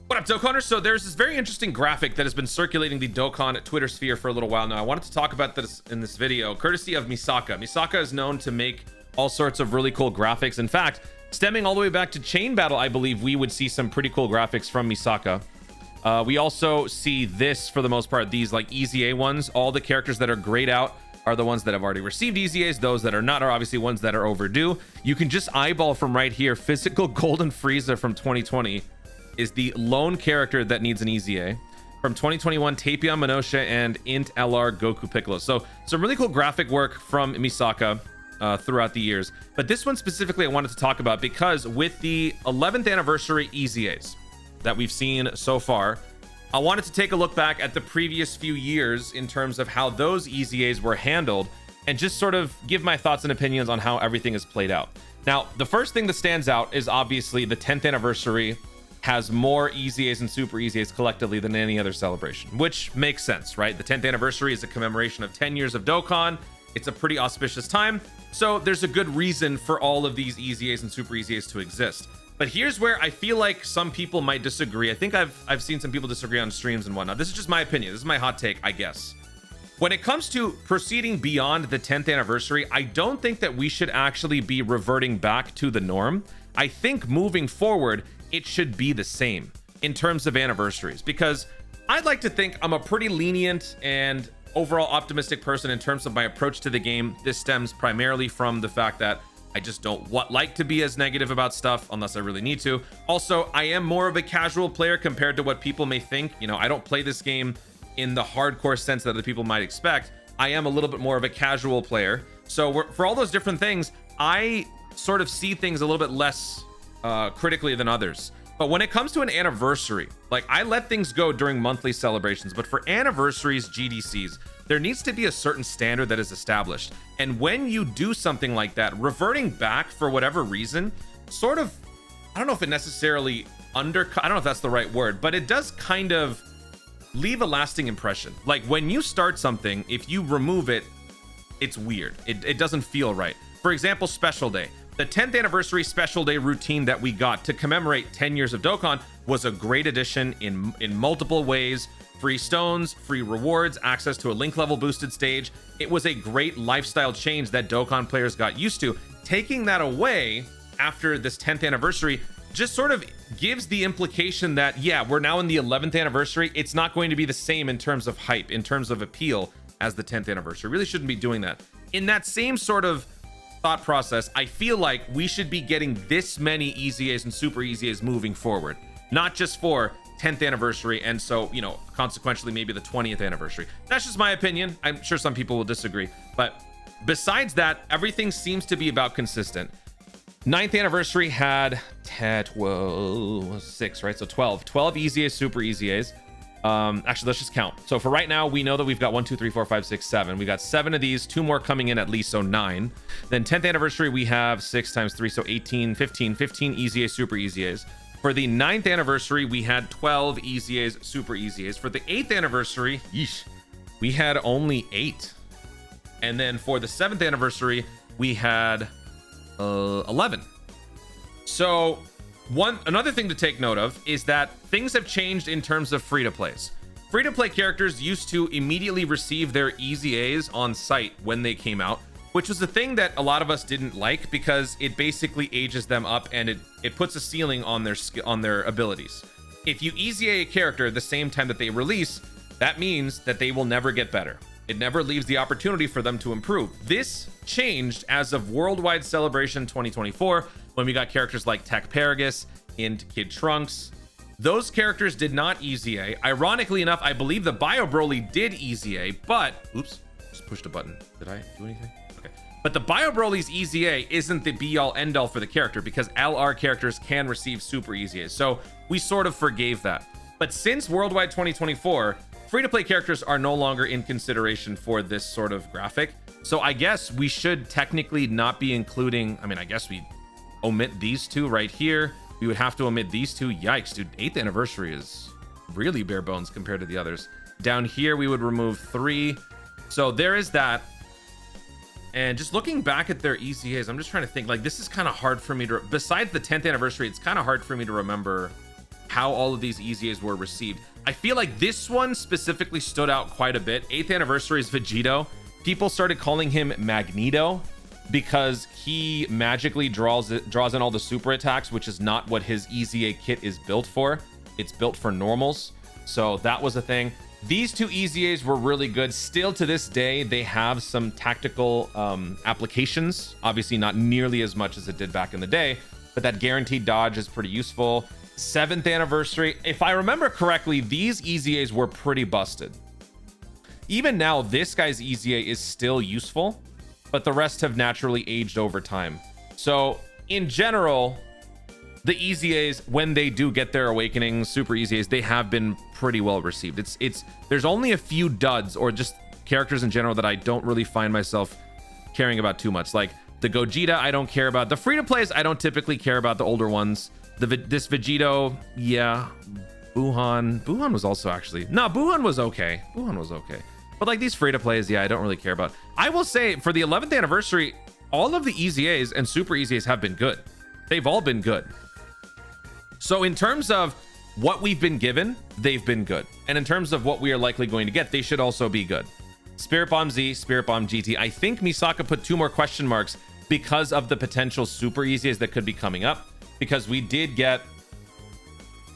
What up, Dokkaners? So there's this very interesting graphic that has been circulating the Dokkan Twitter sphere for a little while now. I wanted to talk about this in this video, courtesy of Misaka. Misaka is known to make all sorts of really cool graphics. In fact, stemming all the way back to Chain Battle, I believe we would see some pretty cool graphics from Misaka. We also see this, for the most part, these like EZA ones. All the characters that are grayed out are the ones that have already received EZAs. Those that are not are obviously ones that are overdue. You can just eyeball from right here. Physical Golden Frieza from 2020 is the lone character that needs an EZA. From 2021, Tapion Monosha and Int LR Goku Piccolo. So some really cool graphic work from Misaka throughout the years. But this one specifically I wanted to talk about because with the 11th anniversary EZAs that we've seen so far, I wanted to take a look back at the previous few years in terms of how those EZAs were handled and just sort of give my thoughts and opinions on how everything has played out. Now, the first thing that stands out is obviously the 10th anniversary has more EZAs and Super EZAs collectively than any other celebration, which makes sense, right? The 10th anniversary is a commemoration of 10 years of Dokkan. It's a pretty auspicious time, so there's a good reason for all of these EZAs and Super EZAs to exist. But here's where I feel like some people might disagree. I think I've seen some people disagree on streams and whatnot. This is just my opinion. This is my hot take, I guess. When it comes to proceeding beyond the 10th anniversary, I don't think that we should actually be reverting back to the norm. I think moving forward, it should be the same in terms of anniversaries, because I'd like to think I'm a pretty lenient and overall optimistic person in terms of my approach to the game. This stems primarily from the fact that I just don't like to be as negative about stuff unless I really need to. Also, I am more of a casual player compared to what people may think. You know, I don't play this game in the hardcore sense that other people might expect. I am a little bit more of a casual player. So for all those different things, I sort of see things a little bit less critically than others. But when it comes to an anniversary, like I let things go during monthly celebrations, but for anniversaries, GDCs, there needs to be a certain standard that is established. And when you do something like that, reverting back for whatever reason, sort of, I don't know if it necessarily undercut, I don't know if that's the right word, but it does kind of leave a lasting impression. Like when you start something, if you remove it, it's weird. It doesn't feel right. For example, Special Day. The 10th anniversary Special Day routine that we got to commemorate 10 years of Dokkan was a great addition in multiple ways. Free stones, free rewards, access to a link level boosted stage. It was a great lifestyle change that Dokkan players got used to. Taking that away after this 10th anniversary just sort of gives the implication that, yeah, we're now in the 11th anniversary. It's not going to be the same in terms of hype, in terms of appeal as the 10th anniversary. Really shouldn't be doing that. In that same sort of thought process, I feel like we should be getting this many EZAs and Super EZAs moving forward, not just for 10th anniversary and so, you know, consequentially maybe the 20th anniversary. That's just my opinion. I'm sure some people will disagree, but besides that, everything seems to be about consistent. 9th anniversary had 10, 12, 6, right? So 12 EZAs, Super EZAs. Actually, let's just count. So for right now, we know that we've got 1, 2, 3, 4, 5, 6, 7. We got 7 of these, 2 more coming in at least, so 9. Then 10th anniversary, we have 6 times 3, so 18, 15 EZAs, Super EZAs. For the 9th anniversary, we had 12 EZAs, Super EZAs. For the 8th anniversary, yeesh, we had only 8. And then for the 7th anniversary, we had 11. So another thing to take note of is that things have changed in terms of free-to-plays. Free-to-play characters used to immediately receive their EZAs on site when they came out, which was the thing that a lot of us didn't like because it basically ages them up and it puts a ceiling on their abilities. If you EZA a character the same time that they release, that means that they will never get better. It never leaves the opportunity for them to improve. This changed as of Worldwide Celebration 2024, when we got characters like Tech Paragus and Kid Trunks. Those characters did not EZA. Ironically enough, I believe the Bio Broly did EZA, but oops, just pushed a button. Did I do anything? Okay. But the Bio Broly's EZA isn't the be-all end-all for the character because LR characters can receive Super EZAs. So we sort of forgave that. But since Worldwide 2024, free-to-play characters are no longer in consideration for this sort of graphic. So I guess we should technically not be including, I mean, I guess we omit these two right here. We would have to omit these two. Yikes, dude. 8th anniversary is really bare bones compared to the others. Down here, we would remove 3. So there is that. And just looking back at their EZAs, I'm just trying to think, like, this is kind of hard for me to, besides the 10th anniversary, it's kind of hard for me to remember how all of these EZAs were received. I feel like this one specifically stood out quite a bit. 8th anniversary is Vegito. People started calling him Magneto because he magically draws in all the super attacks, which is not what his EZA kit is built for. It's built for normals. So that was a thing. These two EZAs were really good. Still to this day, they have some tactical applications. Obviously not nearly as much as it did back in the day, but that guaranteed dodge is pretty useful. 7th anniversary, if I remember correctly, these EZAs were pretty busted. Even now, this guy's EZA is still useful, but the rest have naturally aged over time. So in general, the EZAs, when they do get their awakenings, super EZAs, they have been pretty well received. There's only a few duds or just characters in general that I don't really find myself caring about too much. Like the Gogeta, I don't care about. The free-to-plays, I don't typically care about the older ones. This Vegito, yeah. Buhan was also actually, no, Buhan was okay. But like these free-to-plays, yeah, I don't really care about. I will say for the 11th anniversary, all of the EZAs and super EZAs have been good. They've all been good. So in terms of what we've been given, they've been good. And in terms of what we are likely going to get, they should also be good. Spirit Bomb Z, Spirit Bomb GT. I think Misaka put 2 more question marks because of the potential super EZAs that could be coming up. Because we did get...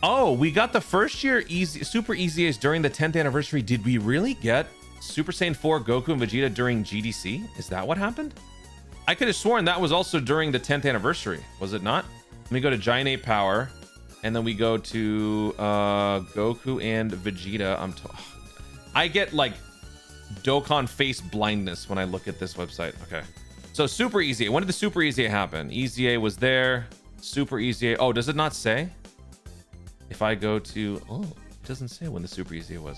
Oh, we got the first year super EZAs during the 10th anniversary. Did we really get Super Saiyan 4 Goku and Vegeta during GDC? Is that what happened? I could have sworn that was also during the 10th anniversary. Was it not? Let me go to Giant Ape Power. And then we go to Goku and Vegeta. I get like Dokkan face blindness when I look at this website. Okay. So Super EZA. When did the Super EZA happen? EZA was there. Super EZA. Oh, does it not say? If I go to... Oh, it doesn't say when the Super EZA was.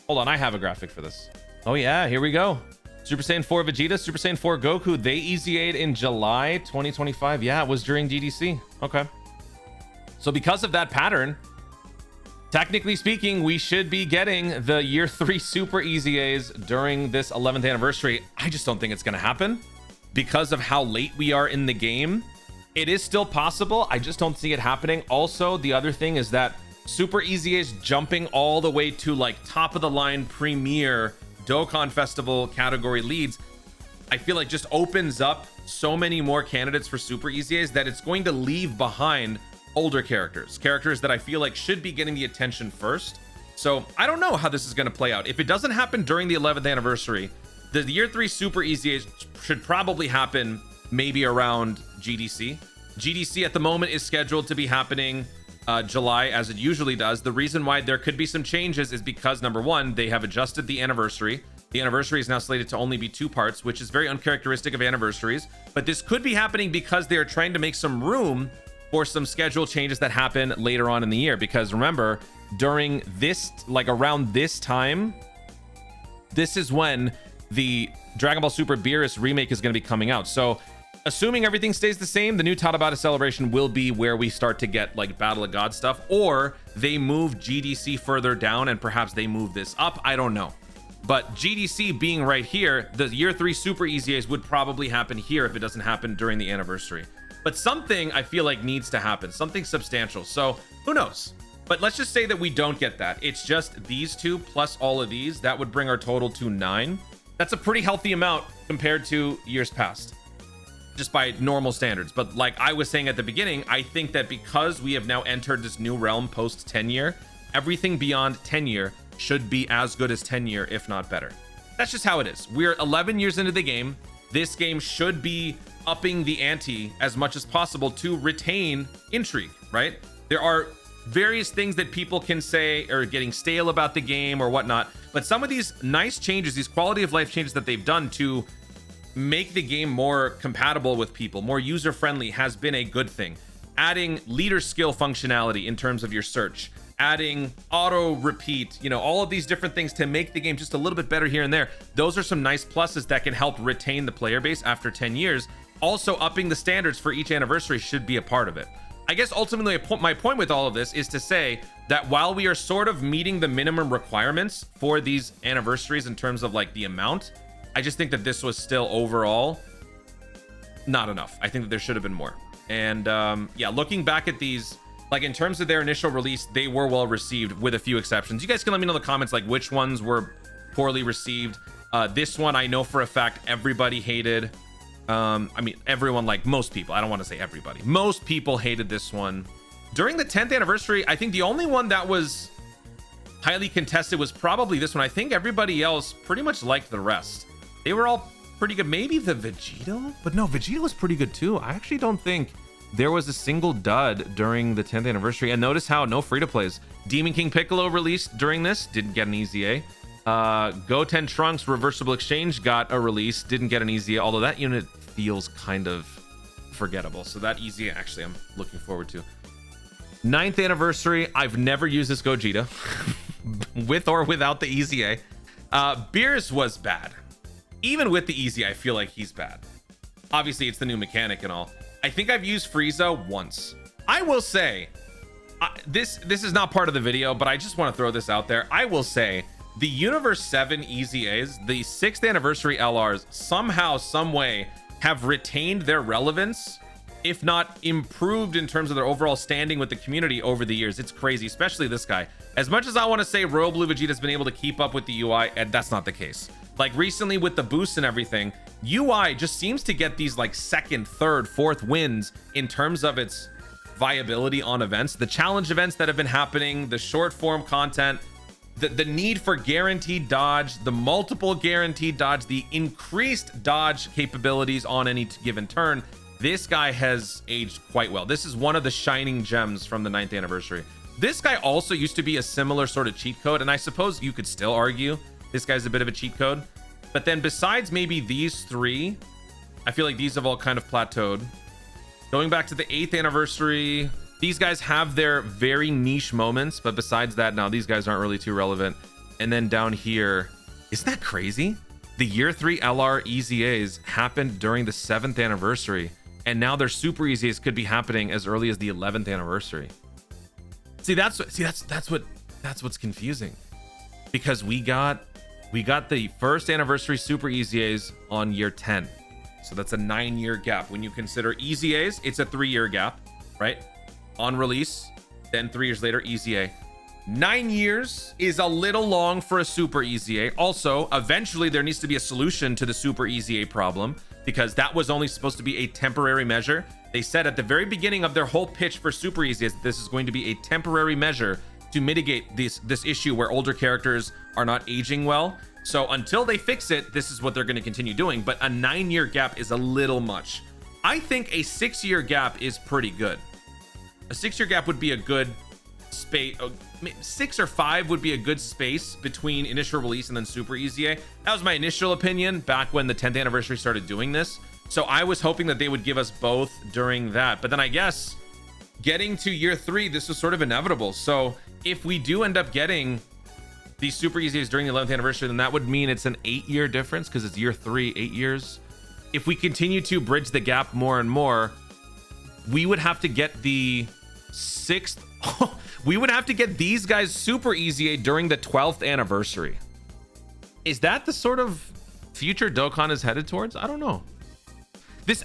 Hold on, I have a graphic for this. Oh yeah, here we go. Super Saiyan 4 Vegeta, Super Saiyan 4 Goku. They EZA'd in July 2025. Yeah, it was during GDC. Okay. So because of that pattern, technically speaking, we should be getting the year 3 super EZAs during this 11th anniversary. I just don't think it's going to happen because of how late we are in the game. It is still possible. I just don't see it happening. Also, the other thing is that super EZAs jumping all the way to like top of the line premier Dokkan Festival category leads, I feel like just opens up so many more candidates for super EZAs that it's going to leave behind older characters that I feel like should be getting the attention first. So I don't know how this is going to play out. If it doesn't happen during the 11th anniversary, the year 3 super EZAs should probably happen maybe around GDC. GDC at the moment is scheduled to be happening July, as it usually does. The reason why there could be some changes is because, number one, they have adjusted the anniversary. The anniversary is now slated to only be 2 parts, which is very uncharacteristic of anniversaries. But this could be happening because they are trying to make some room for some schedule changes that happen later on in the year. Because remember, during this, like around this time, this is when the Dragon Ball Super Beerus remake is going to be coming out. So assuming everything stays the same, the new Tabata celebration will be where we start to get like Battle of God stuff, or they move GDC further down and perhaps they move this up. I don't know. But GDC being right here, the year 3 super EZAs would probably happen here if it doesn't happen during the anniversary. But something I feel like needs to happen, something substantial. So who knows? But let's just say that we don't get that. It's just these 2 plus all of these. That would bring our total to 9. That's a pretty healthy amount compared to years past, just by normal standards. But like I was saying at the beginning, I think that because we have now entered this new realm post 10 year, everything beyond 10 year should be as good as 10 year, if not better. That's just how it is. We're 11 years into the game. This game should be upping the ante as much as possible to retain intrigue, right? There are various things that people can say are getting stale about the game or whatnot, but some of these nice changes, these quality of life changes that they've done to make the game more compatible with people, more user-friendly, has been a good thing. Adding leader skill functionality in terms of your search, adding auto repeat, you know, all of these different things to make the game just a little bit better here and there. Those are some nice pluses that can help retain the player base after 10 years. Also, upping the standards for each anniversary should be a part of it. I guess ultimately my point with all of this is to say that while we are sort of meeting the minimum requirements for these anniversaries in terms of like the amount, I just think that this was still overall not enough. I think that there should have been more. And yeah, looking back at these Like in terms of their initial release, they were well received with a few exceptions. You guys can let me know in the comments like which ones were poorly received. This one I know for a fact everybody hated. I mean, everyone, like most people, I don't want to say everybody, most people hated this one. During the 10th anniversary, I think the only one that was highly contested was probably this one. I think everybody else pretty much liked the rest. They were all pretty good. Maybe the Vegito, but no, Vegito was pretty good too. I actually don't think there was a single dud during the 10th anniversary. And notice how no free-to-plays. Demon King Piccolo released during this, didn't get an EZA. Goten Trunks Reversible Exchange got a release, didn't get an EZA, although that unit feels kind of forgettable. So that EZA actually I'm looking forward to. 9th anniversary, I've never used this Gogeta with or without the EZA. Beers was bad. Even with the EZA, I feel like he's bad. Obviously, it's the new mechanic and all. I think I've used Frieza once. I will say, this is not part of the video, but I just want to throw this out there. I will say, the Universe 7 EZAs, the 6th anniversary LRs, somehow, some way, have retained their relevance, if not improved in terms of their overall standing with the community over the years. It's crazy, especially this guy. As much as I want to say Royal Blue Vegeta's been able to keep up with the UI, and that's not the case. Like recently with the boosts and everything, UI just seems to get these like second, third, fourth wins in terms of its viability on events. The challenge events that have been happening, the short form content, the need for guaranteed dodge, the multiple guaranteed dodge, the increased dodge capabilities on any given turn. This guy has aged quite well. This is one of the shining gems from the 9th anniversary. This guy also used to be a similar sort of cheat code, and I suppose you could still argue this guy's a bit of a cheat code. But then besides maybe these three, I feel like these have all kind of plateaued. Going back to the 8th anniversary, these guys have their very niche moments, but besides that, now these guys aren't really too relevant. And then down here, isn't that crazy? The year 3 LR EZAs happened during the 7th anniversary, and now their super EZAs could be happening as early as the 11th anniversary. That's what's confusing, because we got the first anniversary super EZAs on year 10. So that's a 9-year gap. When you consider EZAs, it's a 3-year gap, right? On release, then 3 years later, EZA. 9 years is a little long for a super EZA. Also, eventually there needs to be a solution to the super EZA problem, because that was only supposed to be a temporary measure. They said at the very beginning of their whole pitch for super EZAs that this is going to be a temporary measure to mitigate this issue where older characters are not aging well. So until they fix it, this is what they're going to continue doing. But a 9-year gap is a little much. I think a 6-year gap is pretty good. A 6-year gap would be a good space. 6 or 5 would be a good space between initial release and then super EZA. That was my initial opinion back when the 10th anniversary started doing this. So I was hoping that they would give us both during that. But then I guess getting to year 3, this was sort of inevitable. So if we do end up getting these super EZAs during the 11th anniversary, then that would mean it's an 8-year difference, because it's year 3, 8 years. If we continue to bridge the gap more and more, we would have to get the 6th. We would have to get these guys super EZA during the 12th anniversary. Is that the sort of future Dokkan is headed towards? I don't know. This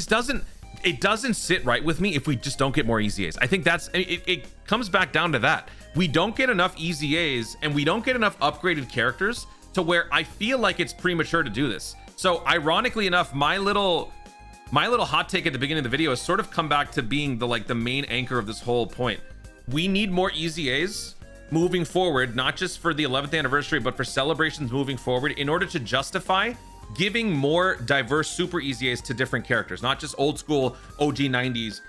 doesn't sit right with me if we just don't get more EZAs. I think it comes back down to that. We don't get enough EZAs and we don't get enough upgraded characters to where I feel like it's premature to do this. So ironically enough, my little hot take at the beginning of the video has sort of come back to being the main anchor of this whole point. We need more EZAs moving forward, not just for the 11th anniversary, but for celebrations moving forward, in order to justify giving more diverse super EZAs to different characters, not just old school OG 90s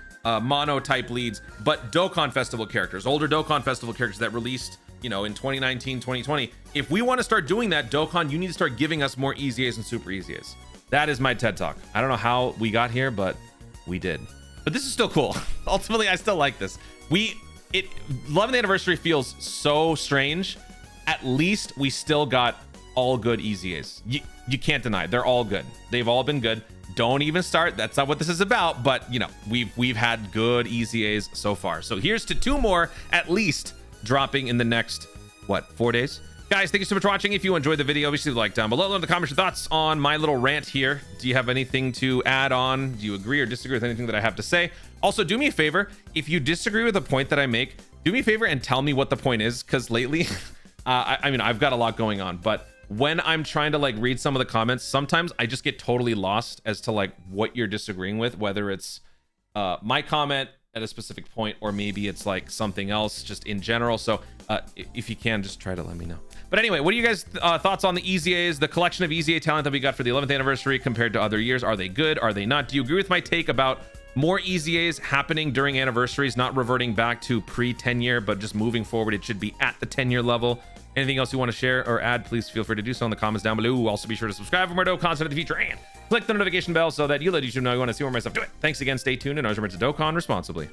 mono type leads, but Dokkan Festival characters, older Dokkan Festival characters that released, in 2019, 2020. If we want to start doing that, Dokkan, you need to start giving us more EZAs and super EZAs. That is my TED Talk. I don't know how we got here, but we did. But this is still cool. Ultimately, I still like this. 11th anniversary feels so strange. At least we still got all good EZAs. You can't deny they're all good. They've all been good. Don't even start. That's not what this is about. But we've had good EZAs so far. So here's to 2 more at least dropping in the next 4 days. Guys, thank you so much for watching. If you enjoyed the video, obviously like down below. Let in the comments your thoughts on my little rant here. Do you have anything to add on? Do you agree or disagree with anything that I have to say? Also, do me a favor. If you disagree with the point that I make, do me a favor and tell me what the point is. Because lately, I mean, I've got a lot going on. But when I'm trying to like read some of the comments, sometimes I just get totally lost as to like what you're disagreeing with, whether it's my comment at a specific point, or maybe it's like something else just in general. So if you can, just try to let me know. But anyway, what are you guys thoughts on the EZAs, the collection of EZA talent that we got for the 11th anniversary compared to other years? Are they good? Are they not? Do you agree with my take about more EZAs happening during anniversaries, not reverting back to pre-10 year, but just moving forward? It should be at the 10-year level. Anything else you want to share or add, please feel free to do so in the comments down below. Also, be sure to subscribe for more dope content in the future and click the notification bell so that you let YouTube know you want to see more of my stuff. Do it. Thanks again. Stay tuned, and always remember to Dokkan responsibly.